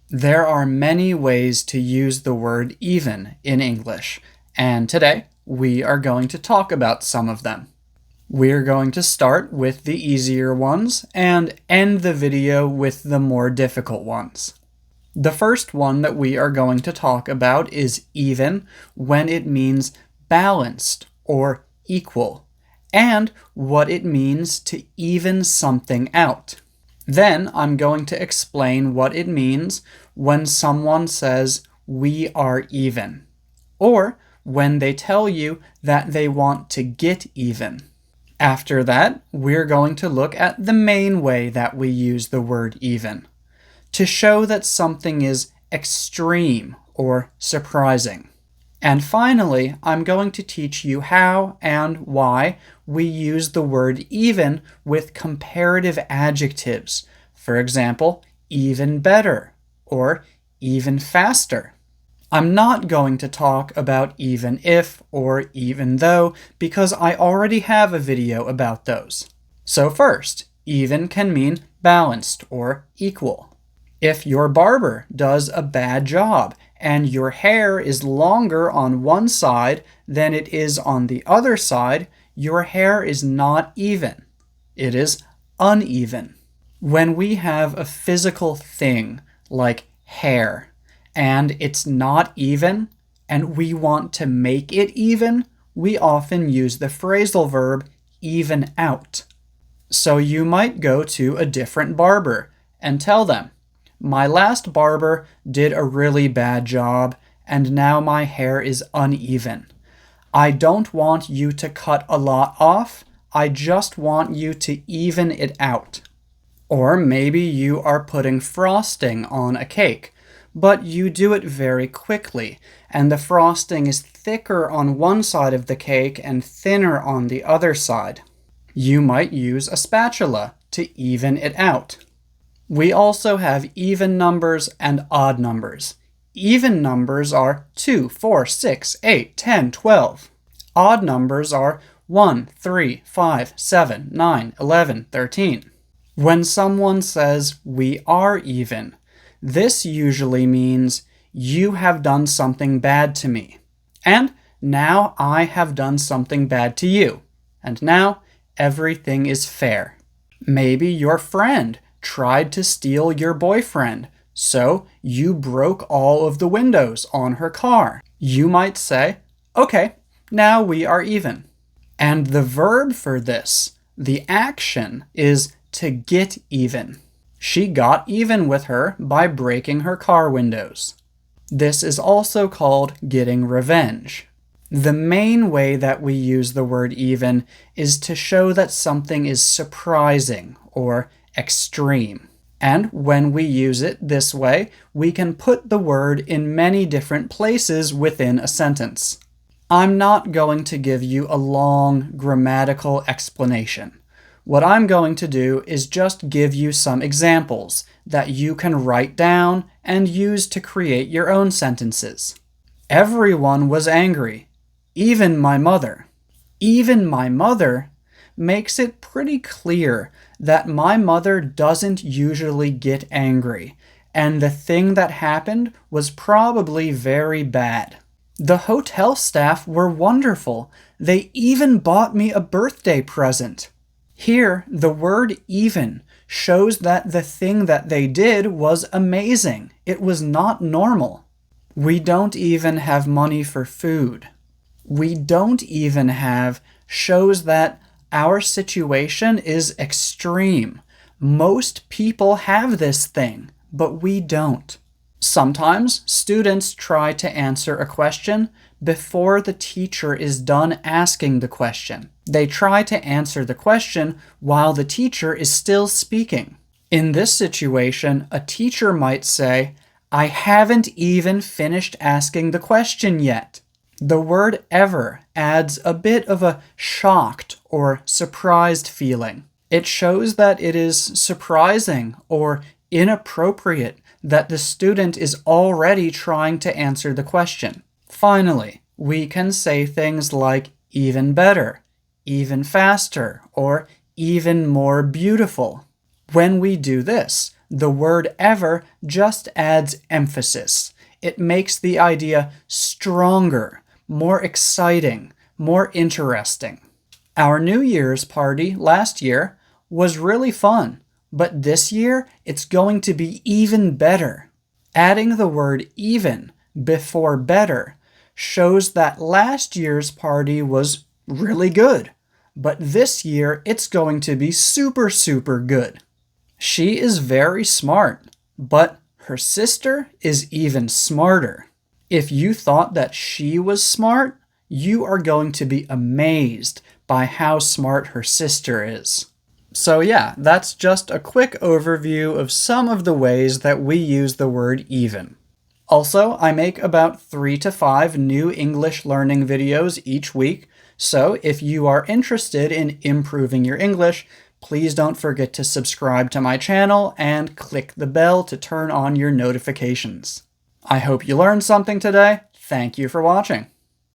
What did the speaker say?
There are many ways to use the word even in English, and today we are going to talk about some of them. We're going to start with the easier ones and end the video with the more difficult ones. The first one that we are going to talk about is even when it means balanced or equal, and what it means to even something out. Then I'm going to explain what it means when someone says, "we are even," or when they tell you that they want to get even. After that, we're going to look at the main way that we use the word even, to show that something is extreme or surprising. And finally, I'm going to teach you how and why we use the word even with comparative adjectives. For example, even better or even faster. I'm not going to talk about even if or even though because I already have a video about those. So first, even can mean balanced or equal. If your barber does a bad job and your hair is longer on one side than it is on the other side, your hair is not even. It is uneven. When we have a physical thing like hair and it's not even and we want to make it even, we often use the phrasal verb even out. So you might go to a different barber and tell them, "My last barber did a really bad job, and now my hair is uneven. I don't want you to cut a lot off, I just want you to even it out." Or maybe you are putting frosting on a cake, but you do it very quickly, and the frosting is thicker on one side of the cake and thinner on the other side. You might use a spatula to even it out. We also have even numbers and odd numbers. Even numbers are 2, 4, 6, 8, 10, 12. Odd numbers are 1, 3, 5, 7, 9, 11, 13. When someone says, "we are even," this usually means, "you have done something bad to me, and now I have done something bad to you, and now everything is fair." Maybe your friend tried to steal your boyfriend, so you broke all of the windows on her car. You might say, "Okay, now we are even." And the verb for this, the action, is to get even. She got even with her by breaking her car windows. This is also called getting revenge. The main way that we use the word even is to show that something is surprising or extreme. And when we use it this way, we can put the word in many different places within a sentence. I'm not going to give you a long grammatical explanation. What I'm going to do is just give you some examples that you can write down and use to create your own sentences. Everyone was angry, even my mother. Even my mother makes it pretty clear that my mother doesn't usually get angry, and the thing that happened was probably very bad. The hotel staff were wonderful. They even bought me a birthday present. Here, the word even shows that the thing that they did was amazing. It was not normal. We don't even have money for food. We don't even have shows that our situation is extreme. Most people have this thing, but we don't. Sometimes students try to answer a question before the teacher is done asking the question. They try to answer the question while the teacher is still speaking. In this situation, a teacher might say, "I haven't even finished asking the question yet." The word ever adds a bit of a shocked or surprised feeling. It shows that it is surprising or inappropriate that the student is already trying to answer the question. Finally, we can say things like even better, even faster, or even more beautiful. When we do this, the word ever just adds emphasis. It makes the idea stronger, more exciting, more interesting. Our New Year's party last year was really fun, but this year it's going to be even better. Adding the word even before better shows that last year's party was really good, but this year it's going to be super, super good. She is very smart, but her sister is even smarter. If you thought that she was smart, you are going to be amazed by how smart her sister is. So yeah, that's just a quick overview of some of the ways that we use the word even. Also, I make about 3 to 5 new English learning videos each week, so if you are interested in improving your English, please don't forget to subscribe to my channel and click the bell to turn on your notifications. I hope you learned something today. Thank you for watching.